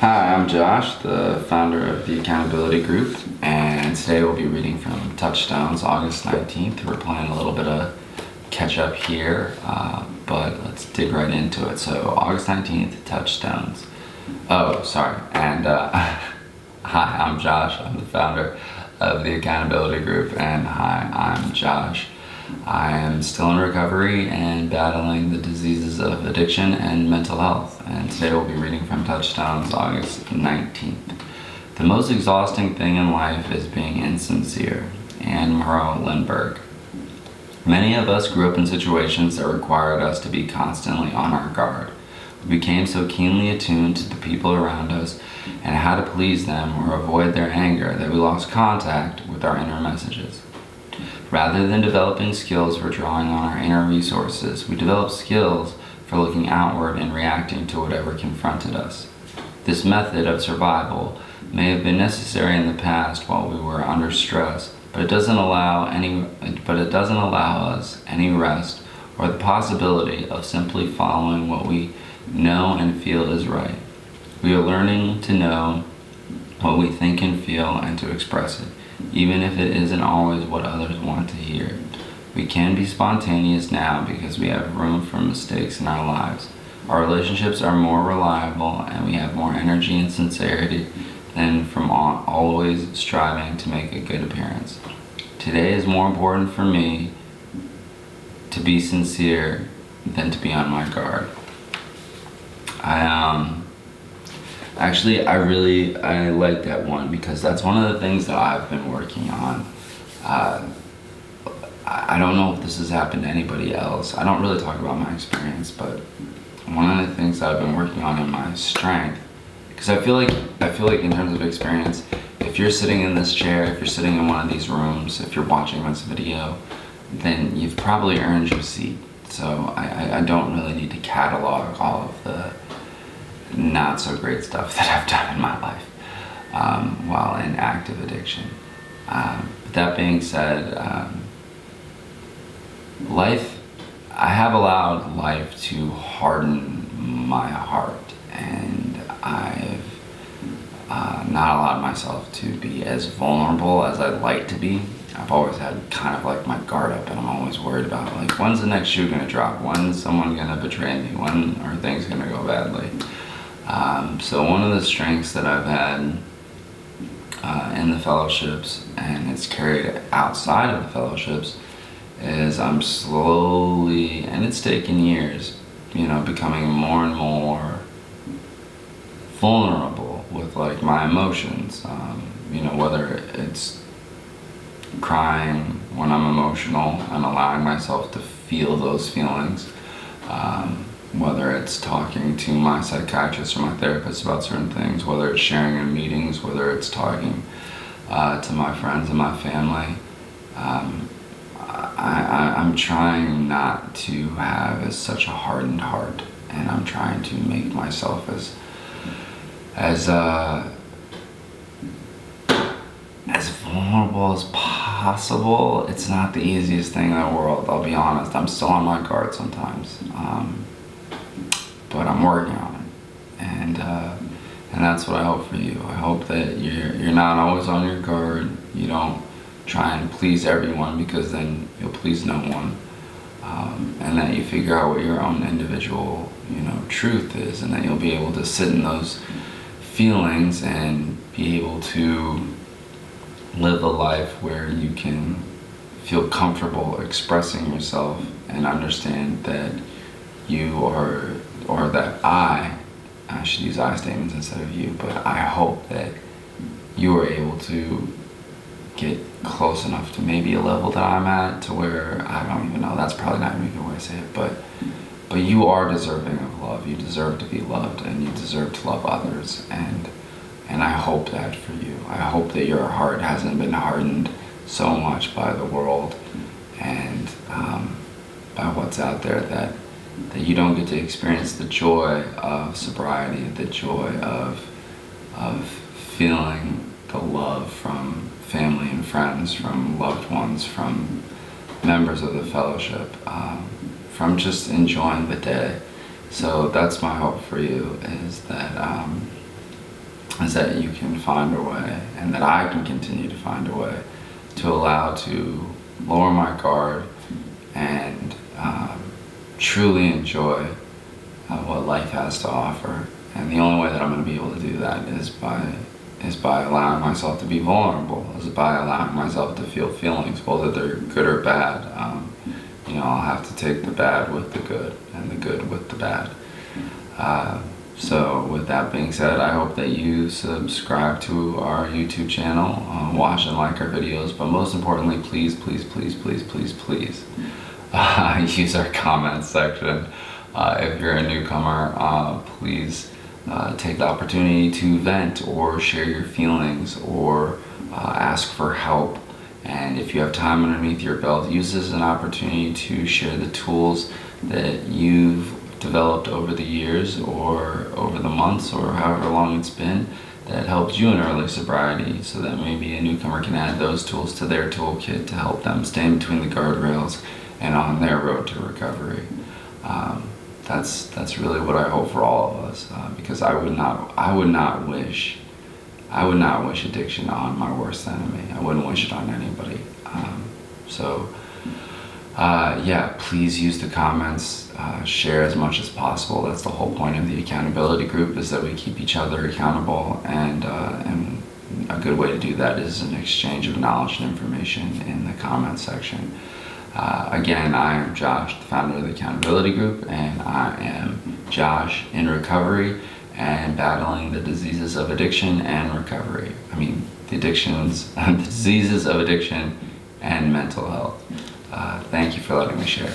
Hi, I'm Josh, the founder of the Accountability Group, and today we'll be reading from Touchstones, August 19th. We're playing a little bit of catch up here, but let's dig right into it. So, August 19th, Touchstones. Oh, sorry, and hi, I'm Josh. I'm the founder of the Accountability Group, and hi, I'm Josh. I am still in recovery and battling the diseases of addiction and mental health. And today we'll be reading from Touchstones, August 19th. The most exhausting thing in life is being insincere. Anne Morrow Lindbergh. Many of us grew up in situations that required us to be constantly on our guard. We became so keenly attuned to the people around us and how to please them or avoid their anger that we lost contact with our inner messages. Rather than developing skills for drawing on our inner resources, we developed skills for looking outward and reacting to whatever confronted us. This method of survival may have been necessary in the past while we were under stress, but it doesn't allow us any rest or the possibility of simply following what we know and feel is right. We are learning to know what we think and feel and to express it, even if it isn't always what others want to hear. We can be spontaneous now because we have room for mistakes in our lives. Our relationships are more reliable and we have more energy and sincerity than from always striving to make a good appearance. Today is more important for me to be sincere than to be on my guard. I like that one because that's one of the things that I've been working on. I don't know if this has happened to anybody else. I don't really talk about my experience, but one of the things that I've been working on in my strength, because I feel like in terms of experience, if you're sitting in this chair, if you're sitting in one of these rooms, if you're watching this video, then you've probably earned your seat. So I don't really need to catalog all of the not so great stuff that I've done in my life while in active addiction. But that being said, I have allowed life to harden my heart, and I've not allowed myself to be as vulnerable as I'd like to be. I've always had kind of like my guard up, and I'm always worried about like, when's the next shoe gonna drop? When's someone gonna betray me? When are things gonna go badly? So one of the strengths that I've had in the fellowships, and it's carried outside of the fellowships, is I'm slowly, and it's taken years, becoming more and more vulnerable with like my emotions. Whether it's crying when I'm emotional and allowing myself to feel those feelings, whether it's talking to my psychiatrist or my therapist about certain things, whether it's sharing in meetings, whether it's talking to my friends and my family. I'm trying not to have such a hardened heart, and I'm trying to make myself as vulnerable as possible. It's not the easiest thing in the world, I'll be honest. I'm still on my guard sometimes, but I'm working on it, and that's what I hope for you. I hope that you're not always on your guard. You don't try and please everyone, because then you'll please no one, and that you figure out what your own individual truth is, and that you'll be able to sit in those feelings and be able to live a life where you can feel comfortable expressing yourself and understand that you are, or that I should use I statements instead of you, but I hope that you are able to get close enough to maybe a level that I'm at, to where, I don't even know, that's probably not even a good way to say it, but you are deserving of love. You deserve to be loved, and you deserve to love others, and I hope that for you. I hope that your heart hasn't been hardened so much by the world and by what's out there, that you don't get to experience the joy of sobriety, the joy of feeling the love from family and friends, from loved ones, from members of the fellowship, from just enjoying the day. So that's my hope for you, is that is that you can find a way, and that I can continue to find a way to allow to lower my guard and truly enjoy what life has to offer. And the only way that I'm going to be able to do that is by allowing myself to be vulnerable, is by allowing myself to feel feelings, whether they're good or bad. I'll have to take the bad with the good and the good with the bad. So with that being said, I hope that you subscribe to our YouTube channel, watch and like our videos, but most importantly, please use our comments section. If you're a newcomer, please take the opportunity to vent or share your feelings or ask for help. And if you have time underneath your belt, use this as an opportunity to share the tools that you've developed over the years or over the months or however long it's been that helped you in early sobriety, so that maybe a newcomer can add those tools to their toolkit to help them stay in between the guardrails and on their road to recovery. That's really what I hope for all of us, because I would not wish addiction on my worst enemy. I wouldn't wish it on anybody. Please use the comments, share as much as possible. That's the whole point of the accountability group, is that we keep each other accountable, and a good way to do that is an exchange of knowledge and information in the comments section. Again, I am Josh, the founder of the accountability group, and I am Josh in recovery and battling the diseases of addiction and recovery. The diseases of addiction and mental health. Thank you for letting me share.